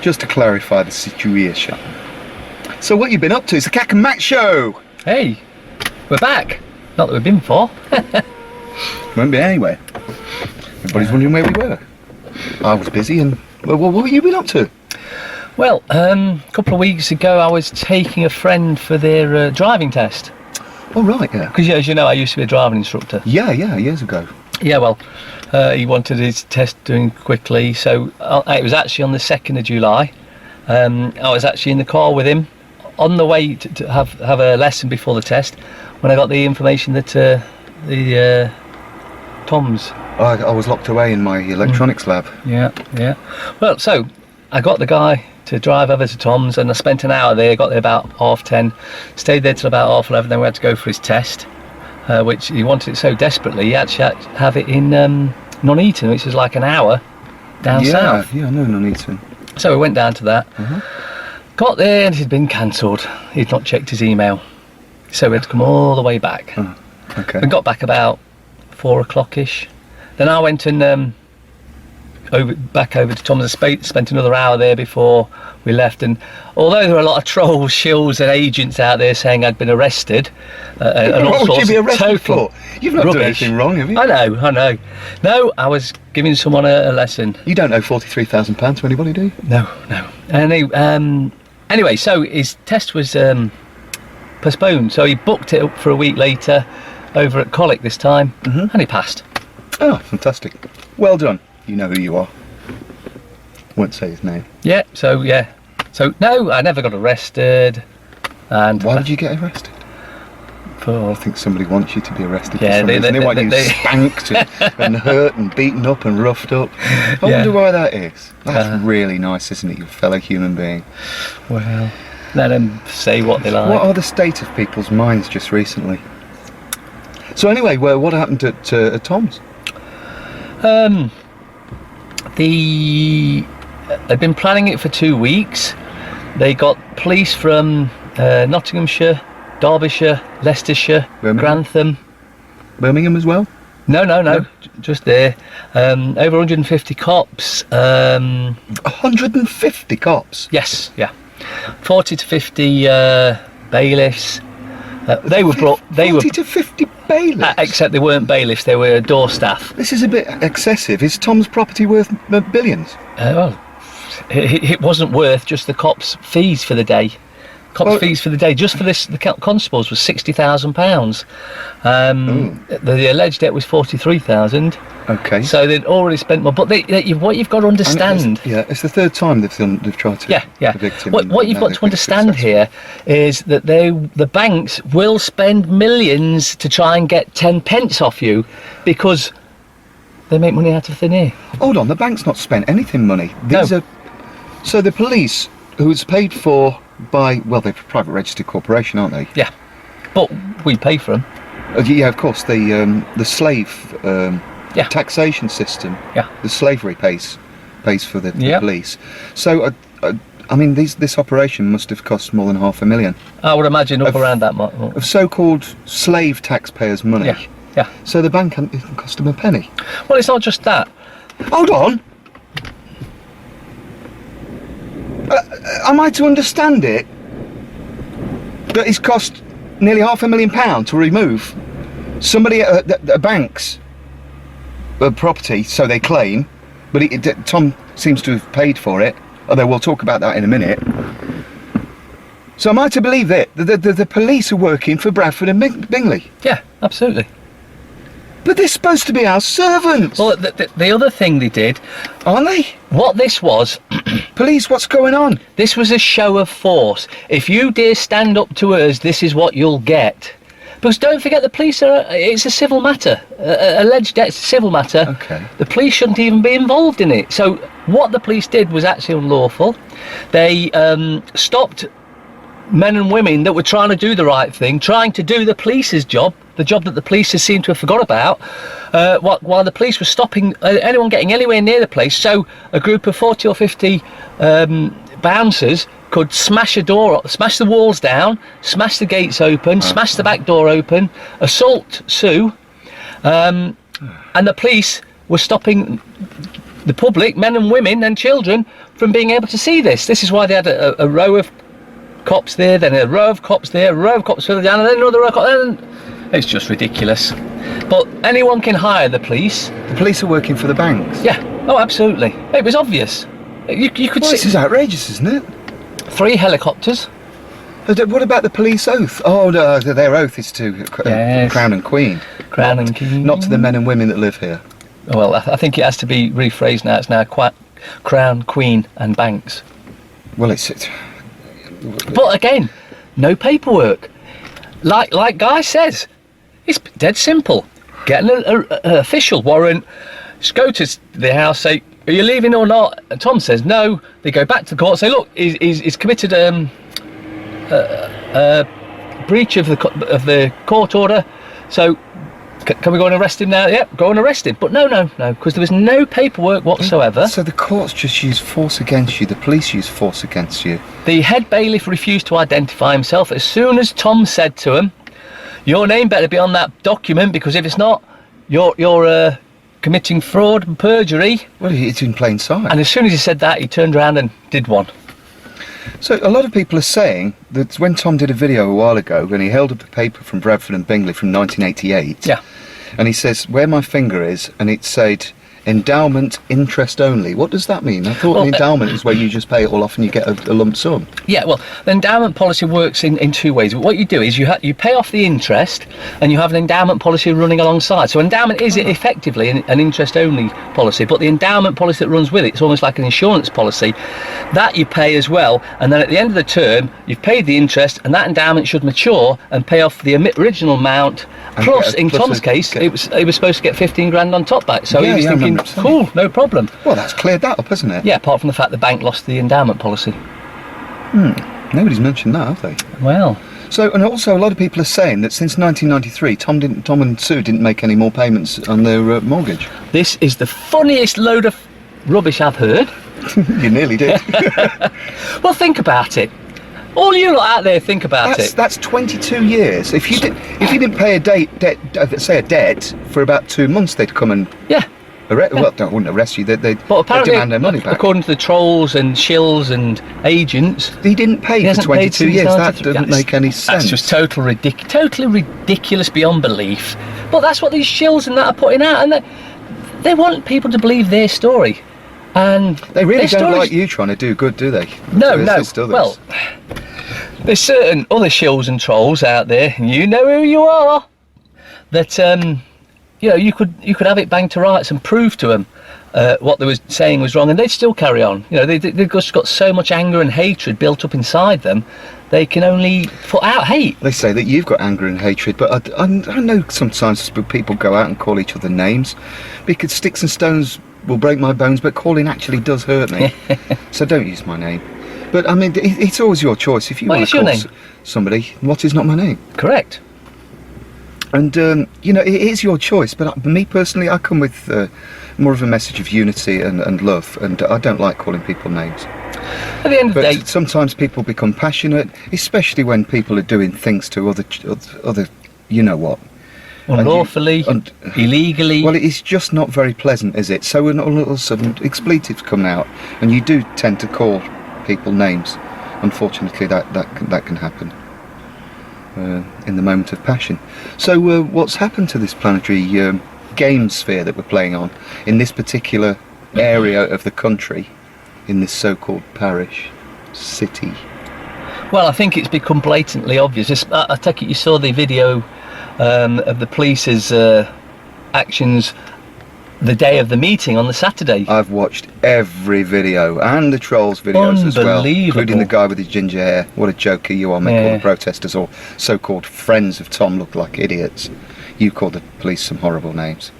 just to clarify the situation. So what you been up to? It's the Kak M C SHOW. Hey, we're back. Not that we've been before. Won't be anywhere. Everybody's wondering where we were. I was busy, and well, what have you been up to? Well, a couple of weeks ago I was taking a friend for their driving test. Oh right, yeah. Because as you know, I used to be a driving instructor. Yeah, years ago. Yeah, well, he wanted his test doing quickly, so it was actually on the 2nd of July. I was actually in the car with him on the way to have a lesson before the test when I got the information that the Tom's. I was locked away in my electronics lab. Yeah. Well, so I got the guy to drive over to Tom's, and I spent an hour there. Got there about 10:30, stayed there till about 11:30. Then we had to go for his test, which he wanted it so desperately. He actually had to have it in Nuneaton, which is like an hour down south. Yeah, I know Nuneaton. So we went down to that. Got there and it had been cancelled. He'd not checked his email, so we had to come all the way back. Oh, okay. We got back about 4 o'clock-ish. Then I went and back over to Tom's. Spent another hour there before we left. And although there were a lot of trolls, shills, and agents out there saying I'd been arrested, and all what sorts would you be arrested total for? You've not done rubbish. anything wrong, have you? I know. No, I was giving someone a lesson. You don't owe £43,000 to anybody, do you? No. And anyway, so his test was postponed. So he booked it up for a week later over at Colic this time, and he passed. Oh, fantastic. Well done. You know who you are. Won't say his name. Yeah, so no, I never got arrested. And why did you get arrested? I think somebody wants you to be arrested for some reason. They want you spanked and hurt and beaten up and roughed up. I wonder why that is. That's really nice, isn't it, you fellow human being? Well, let them say what they like. What are the state of people's minds just recently? So anyway, what happened at Tom's? They've been planning it for 2 weeks. They got police from Nottinghamshire, Derbyshire, Leicestershire, Grantham. Birmingham as well? No. Just there. Over 150 cops. 150 cops? Yes, yeah. 40 to 50 bailiffs. They were brought. 40 to 50 bailiffs? Except they weren't bailiffs, they were door staff. This is a bit excessive. Is Tom's property worth billions? Well, it wasn't worth just the cops' fees for the day. Fees for the day, just for this, the constables was £60,000. The alleged debt was 43,000. Okay. So they'd already spent more. But what you've got to understand. It's the third time they've tried to evict him. What you've got to understand here is that the banks will spend millions to try and get 10 pence off you because they make money out of thin air. Hold on, the bank's not spent anything money. So the police, who's paid for by, well, they're a private registered corporation, aren't they? Yeah, but we pay for them. Yeah, of course. The slave taxation system. Yeah. The slavery pays for the police. So I mean, this operation must have cost more than £500,000. I would imagine around that much. Of so-called slave taxpayers' money. Yeah. So the bank hasn't cost them a penny. Well, it's not just that. Hold on. Am I to understand it that it's cost nearly £500,000 to remove somebody at a bank's property, so they claim, but Tom seems to have paid for it, although we'll talk about that in a minute. So am I to believe that the police are working for Bradford and Bingley? Yeah, absolutely. But they're supposed to be our servants. Well, the other thing they did... Aren't they? What this was... Police, what's going on? This was a show of force. If you dare stand up to us, this is what you'll get. Because don't forget, the police it's a civil matter. Alleged debt's a civil matter. Okay. The police shouldn't even be involved in it. So what the police did was actually unlawful. They stopped men and women that were trying to do the right thing, trying to do the police's job, the job that the police seem to have forgot about, while the police were stopping anyone getting anywhere near the place. So a group of 40 or 50 bouncers could smash the walls down, smash the gates open, smash the back door open, assault Sue, and the police were stopping the public, men and women and children, from being able to see this. This is why they had a row of cops there, then a row of cops there, a row of cops further down, and then another row of cops. It's just ridiculous. But anyone can hire the police. The police are working for the banks. Yeah. Oh, absolutely. It was obvious. You could Well, see this is outrageous, isn't it? 3 helicopters. What about the police oath? Oh, no, their oath is to Yes. Crown and Queen. Crown and King. Not to the men and women that live here. Well, I think it has to be rephrased now. It's now Crown, Queen, and Banks. Well, it's But again, no paperwork. Like Guy says, it's dead simple. Get an official warrant, just go to the house, say, are you leaving or not? And Tom says no. They go back to the court, say, look, he's committed breach of the court order, so can we go and arrest him now? Yep, go and arrest him. But no, because there was no paperwork whatsoever. So the courts just use force against you, the police use force against you. The head bailiff refused to identify himself as soon as Tom said to him, your name better be on that document, because if it's not, you're committing fraud and perjury. Well, it's in plain sight. And as soon as he said that, he turned around and did one. So a lot of people are saying that when Tom did a video a while ago, when he held up a paper from Bradford and Bingley from 1988, Yeah. and he says, where my finger is, and it said, endowment interest only. What does that mean? I thought an endowment is where you just pay it all off and you get a lump sum. Yeah, well, the endowment policy works in 2 ways. What you do is you pay off the interest, and you have an endowment policy running alongside. So endowment is effectively an interest-only policy, but the endowment policy that runs with it, it's almost like an insurance policy, that you pay as well, and then at the end of the term, you've paid the interest, and that endowment should mature and pay off the original amount, plus, in Tom's case, it was supposed to get 15 grand on top back, so he was thinking, cool, no problem. Well, that's cleared that up, hasn't it? Yeah, apart from the fact the bank lost the endowment policy. Nobody's mentioned that, have they? Well, So, and also a lot of people are saying that since 1993, Tom and Sue didn't make any more payments on their mortgage. this is the funniest load of rubbish I've heard. You nearly did. Well, think about it. All you lot out there, think about it. That's 22 years. If you didn't pay a debt for about 2 months, they'd come and well, they wouldn't arrest you. They'd demand their money back. According to the trolls and shills and agents, he didn't pay for 22 years. That doesn't make any sense. That's just totally ridiculous beyond belief. But that's what these shills and that are putting out, and they want people to believe their story. And they really don't like you trying to do good, do they? No. Well, there's certain other shills and trolls out there, and you know who you are, that you could have it banged to rights and prove to them what they were saying was wrong, and they'd still carry on. They've just got so much anger and hatred built up inside them, they can only put out hate. They say that you've got anger and hatred, but I know sometimes people go out and call each other names, because sticks and stones will break my bones, but calling actually does hurt me. So don't use my name. But I mean, it's always your choice. If you want to call somebody, what is not my name? Correct. And it is your choice. But me personally, I come with more of a message of unity and love, and I don't like calling people names. At the end of the day, sometimes people become passionate, especially when people are doing things to other you know what. Unlawfully, illegally. Well, it's just not very pleasant, is it? So when all of a sudden expletives come out, and you do tend to call people names, unfortunately that can happen in the moment of passion. So what's happened to this planetary game sphere that we're playing on in this particular area of the country, in this so-called parish city? Well, I think it's become blatantly obvious. I take it you saw the video of the police's actions the day of the meeting on the Saturday. I've watched every video, and the trolls videos as well, including the guy with his ginger hair. What a joker you are, making all the protesters or so-called friends of Tom look like idiots. You called the police some horrible names.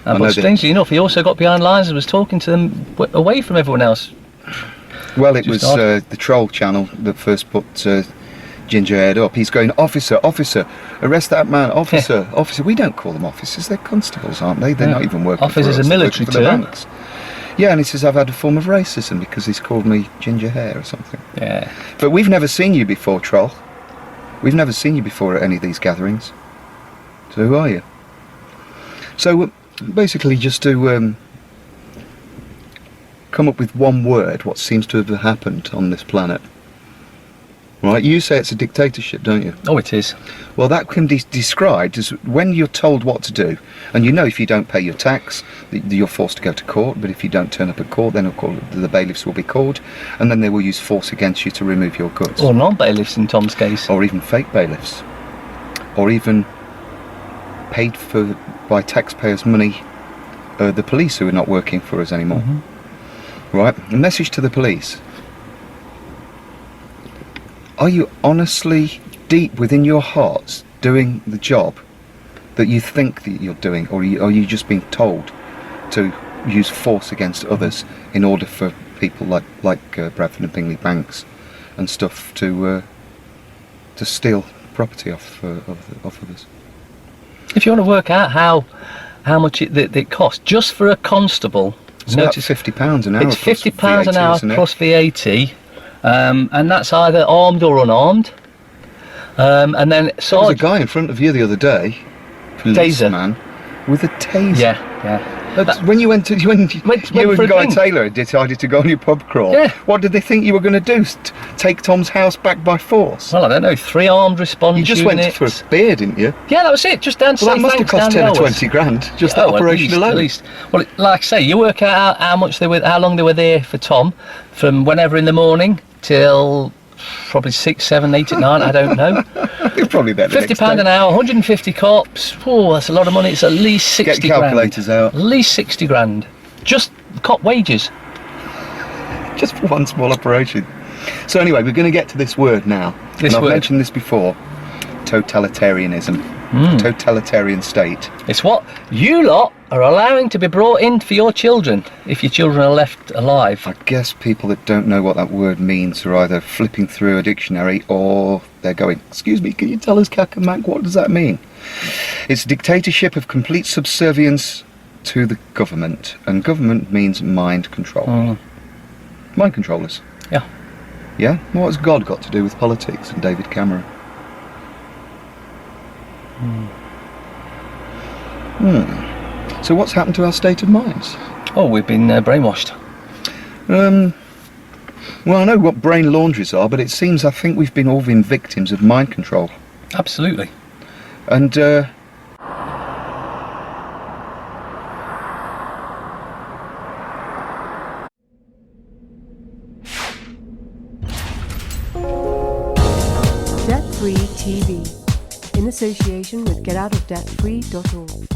But strangely enough, he also got behind lines and was talking to them away from everyone else. Well, it was the troll channel that first put Gingerhead up. He's going, officer, arrest that man, officer. We don't call them officers, they're constables, aren't they? They're not even working Officer's for us. a military term. Yeah, and he says, I've had a form of racism because he's called me ginger hair or something. Yeah. But we've never seen you before, troll. We've never seen you before at any of these gatherings. So who are you? So basically just to come up with one word what seems to have happened on this planet. Right, you say it's a dictatorship, don't you? Oh, it is. Well, that can be described as when you're told what to do, and you know if you don't pay your tax, you're forced to go to court, but if you don't turn up at court, then the bailiffs will be called, and then they will use force against you to remove your goods. Or non-bailiffs in Tom's case. Or even fake bailiffs. Or even paid for by taxpayers' money, the police who are not working for us anymore. Mm-hmm. Right, a message to the police. Are you honestly, deep within your hearts, doing the job that you think that you're doing, or are you just being told to use force against others in order for people like Bradford and Bingley banks and stuff to steal property off others? If you want to work out how much it costs just for a constable, it's about £50 an hour. It's £50 an hour plus VAT. And that's either armed or unarmed. And then there was a guy in front of you the other day, policeman, with a taser. Yeah. When you and Guy Taylor decided to go on your pub crawl, what did they think you were going to do? Take Tom's house back by force? Well, I don't know. 3 armed response units. You just went for a beer, didn't you? Yeah, that was it. Just down to that must have cost 10 or 20 grand. Just that operation alone. At least. Well, like I say, you work out how long they were there for Tom, from whenever in the morning till probably 6, 7, 8 at night. I don't know. You're probably there. £50 an hour, 150 cops. Oh, that's a lot of money. It's at least 60 grand. Get calculators out. At least 60 grand. Just cop wages. Just for one small operation. So anyway, we're going to get to this word now. I've mentioned this before. Totalitarianism. Totalitarian state. It's what you lot are allowing to be brought in for your children, if your children are left alive. I guess people that don't know what that word means are either flipping through a dictionary or they're going, excuse me, can you tell us, Kak M C, what does that mean? It's dictatorship of complete subservience to the government, and government means mind control. Mind controllers. Yeah. Yeah? What has God got to do with politics and David Cameron? So what's happened to our state of minds? Oh, we've been brainwashed. Well, I know what brain laundries are, but it seems I think we've all been victims of mind control. Absolutely. And Debt Free TV, in association with GetOutOfDebtFree.org.